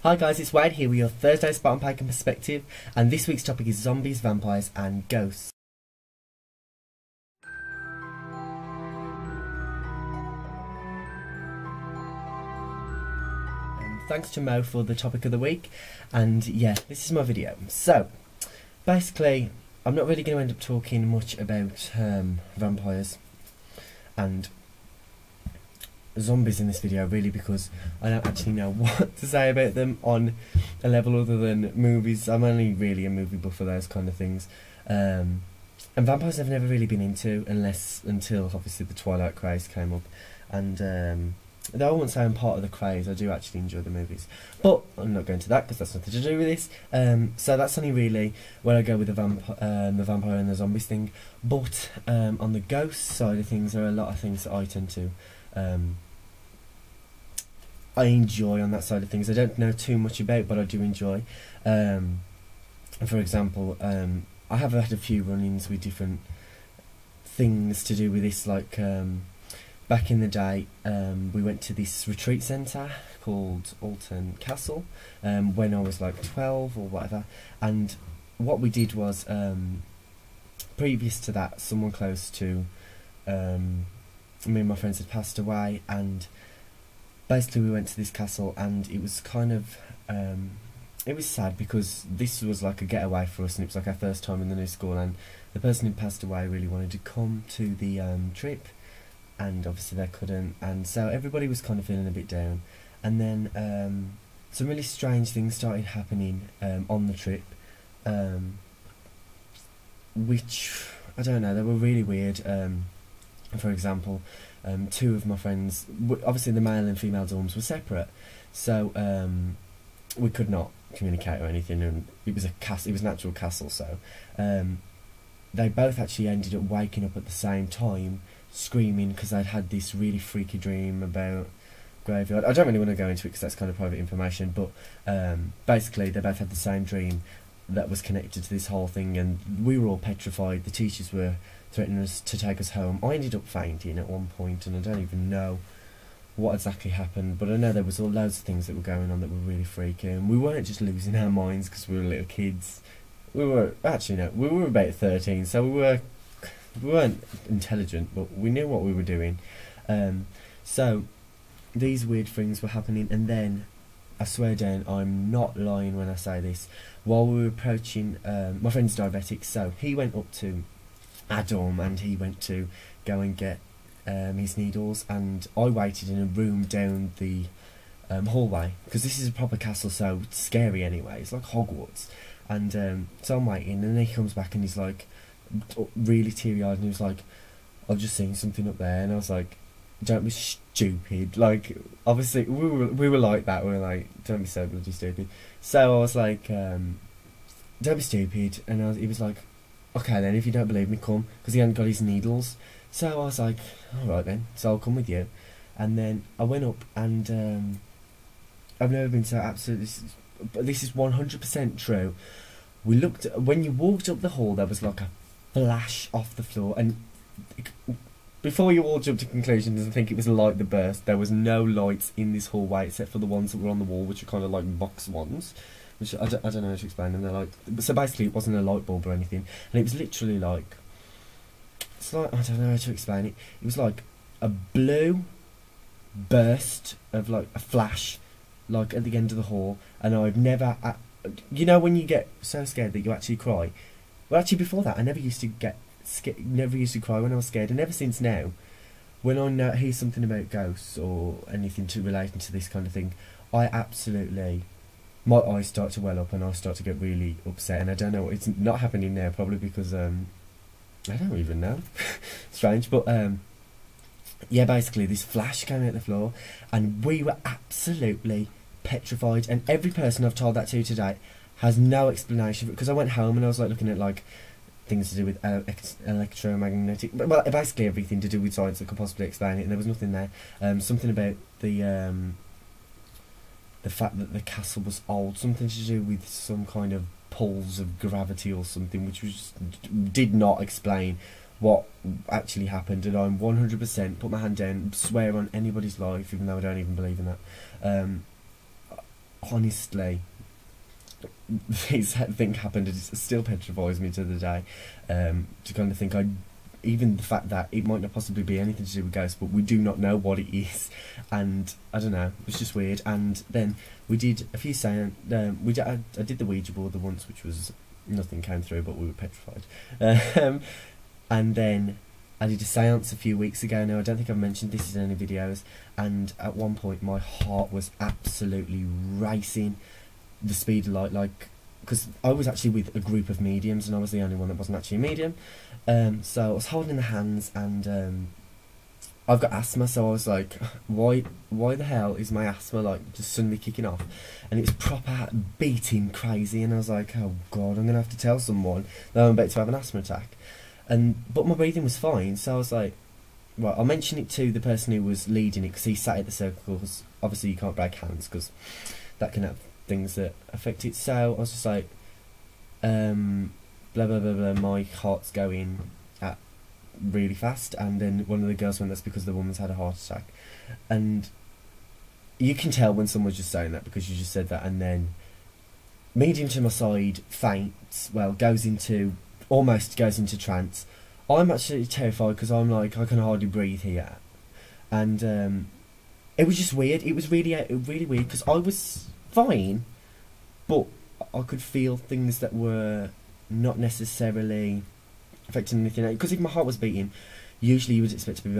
Hi guys, it's Wade here with your Thursday Spot on Pagan Perspective, and this week's topic is zombies, vampires and ghosts. Thanks to Mo for the topic of the week, and yeah, this is my video. So, basically, I'm not really going to end up talking much about vampires and zombies in this video, really, because I don't actually know what to say about them on a level other than movies. I'm only really a movie buff for those kind of things, and vampires I've never really been into until obviously the Twilight craze came up, and though I won't say I'm part of the craze, I do actually enjoy the movies, but I'm not going to that because that's nothing to do with this. So that's only really where I go with the vampire and the zombies thing. But on the ghost side of things, there are a lot of things that I tend to I enjoy on that side of things. I don't know too much about, but I do enjoy. For example, I have had a few run-ins with different things to do with this, like back in the day, we went to this retreat centre called Alton Castle when I was like 12 or whatever, and what we did was, previous to that, someone close to me and my friends had passed away, and basically we went to this castle, and it was kind of it was sad because this was like a getaway for us, and it was like our first time in the new school, and the person who passed away really wanted to come to the trip, and obviously they couldn't, and so everybody was kind of feeling a bit down. And then some really strange things started happening on the trip, which, I don't know, they were really weird. For example, two of my friends, obviously the male and female dorms were separate, so we could not communicate or anything, and it was an actual castle, so they both actually ended up waking up at the same time screaming because they'd had this really freaky dream about graveyard. I don't really want to go into it because that's kind of private information, but basically they both had the same dream that was connected to this whole thing, and we were all petrified. The teachers were threatening us to take us home. I ended up fainting at one point, and I don't even know what exactly happened, but I know there was loads of things that were going on that were really freaky, and we weren't just losing our minds because we were little kids. We were about 13, so we weren't intelligent, but we knew what we were doing. So these weird things were happening, and then, I swear down, I'm not lying when I say this, while we were approaching, my friend's diabetic, so he went up to our dorm and he went to go and get his needles, and I waited in a room down the hallway, because this is a proper castle, so it's scary anyway, it's like Hogwarts. And so I'm waiting, and then he comes back and he's like really teary-eyed, and he was like, I've just seen something up there, and I was like, don't be stupid. Like, obviously we were like that, we were like, don't be so bloody stupid. So I was like, don't be stupid, and he was like, okay then, if you don't believe me, come, because he hadn't got his needles. So I was like, alright then, so I'll come with you. And then I went up, and I've never been so absolutely, but this is 100% true. We looked, when you walked up the hall, there was like a flash off the floor, and before you all jump to conclusions and think it was a light that burst, there was no lights in this hallway except for the ones that were on the wall, which are kind of like box ones, which I don't know how to explain them. They're like, so basically it wasn't a light bulb or anything, and it was literally like, it's like, I don't know how to explain it. It was like a blue burst of like a flash, like at the end of the hall, and I've never, you know when you get so scared that you actually cry? Well, actually before that I never used to get never used to cry when I was scared, and ever since now, when I hear something about ghosts or anything relating to this kind of thing, I absolutely, my eyes start to well up and I start to get really upset, and I don't know, it's not happening now, probably because I don't even know. Strange, but yeah, basically this flash came out the floor, and we were absolutely petrified, and every person I've told that to today has no explanation, because I went home and I was like looking at like things to do with electromagnetic, well, basically everything to do with science that could possibly explain it, and there was nothing there. Something about the fact that the castle was old, something to do with some kind of pulls of gravity or something, which was did not explain what actually happened, and I'm 100% put my hand down, swear on anybody's life, even though I don't even believe in that. honestly, this thing happened, and it still petrifies me to the day, to kind of think even the fact that it might not possibly be anything to do with ghosts, but we do not know what it is, and I don't know, it's just weird. And then we did a few seance, I did the Ouija board the once, which was, nothing came through, but we were petrified. And then I did a seance a few weeks ago now, I don't think I've mentioned this in any videos, and at one point my heart was absolutely racing, the speed of light, like, because I was actually with a group of mediums and I was the only one that wasn't actually a medium, so I was holding the hands, and I've got asthma, so I was like, why the hell is my asthma like just suddenly kicking off? And it was proper beating crazy, and I was like, oh god, I'm gonna have to tell someone that I'm about to have an asthma attack. But my breathing was fine, so I was like, right, I'll mention it to the person who was leading it, because he sat at the circles. Obviously you can't break hands because that can have things that affect it, so I was just like, blah blah blah blah, my heart's going at really fast. And then one of the girls went, that's because the woman's had a heart attack. And you can tell when someone's just saying that, because you just said that. And then medium to my side faints, well, almost goes into trance. I'm actually terrified because I'm like, I can hardly breathe here. And it was just weird. It was really weird, because I was fine, but I could feel things that were not necessarily affecting anything. Because if my heart was beating, usually you would expect to be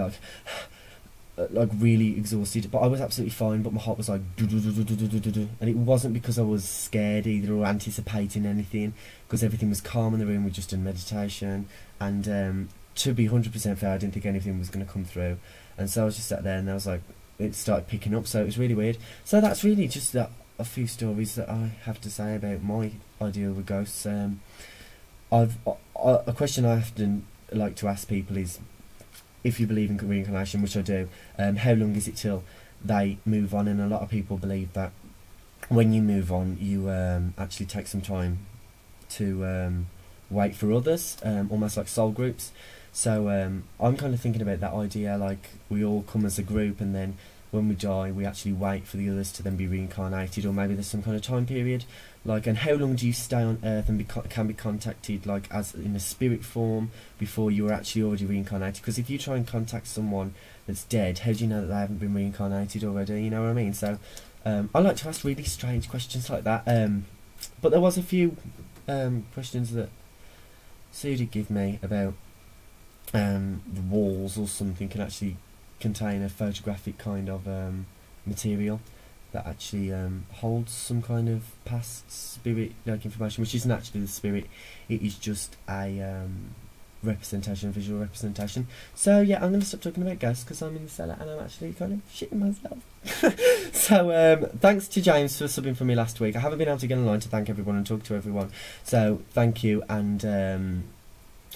like really exhausted, but I was absolutely fine, but my heart was like and it wasn't because I was scared either or anticipating anything, because everything was calm in the room. We just done meditation, and to be 100% fair, I didn't think anything was going to come through, and so I was just sat there, and I was like, it started picking up, so it was really weird. So that's really just a few stories that I have to say about my idea with ghosts. A question I often like to ask people is, if you believe in reincarnation, which I do, how long is it till they move on? And a lot of people believe that when you move on, you actually take some time to wait for others, almost like soul groups. So I'm kind of thinking about that idea, like we all come as a group, and then when we die, we actually wait for the others to then be reincarnated, or maybe there's some kind of time period. Like, and how long do you stay on Earth and can be contacted, like, as in a spirit form, before you are actually already reincarnated? Because if you try and contact someone that's dead, how do you know that they haven't been reincarnated already? You know what I mean? So I like to ask really strange questions like that. But there was a few questions that Sue did give me about the walls or something can actually contain a photographic kind of material that actually holds some kind of past spirit like information, which isn't actually the spirit, it is just a representation, a visual representation. So yeah, I'm going to stop talking about ghosts because I'm in the cellar and I'm actually kind of shitting myself. So thanks to James for subbing for me last week. I haven't been able to get online to thank everyone and talk to everyone, so thank you. And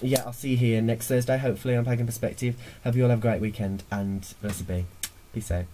yeah, I'll see you here next Thursday, hopefully, on Pagan Perspective. Hope you all have a great weekend, and blessed be. Peace out.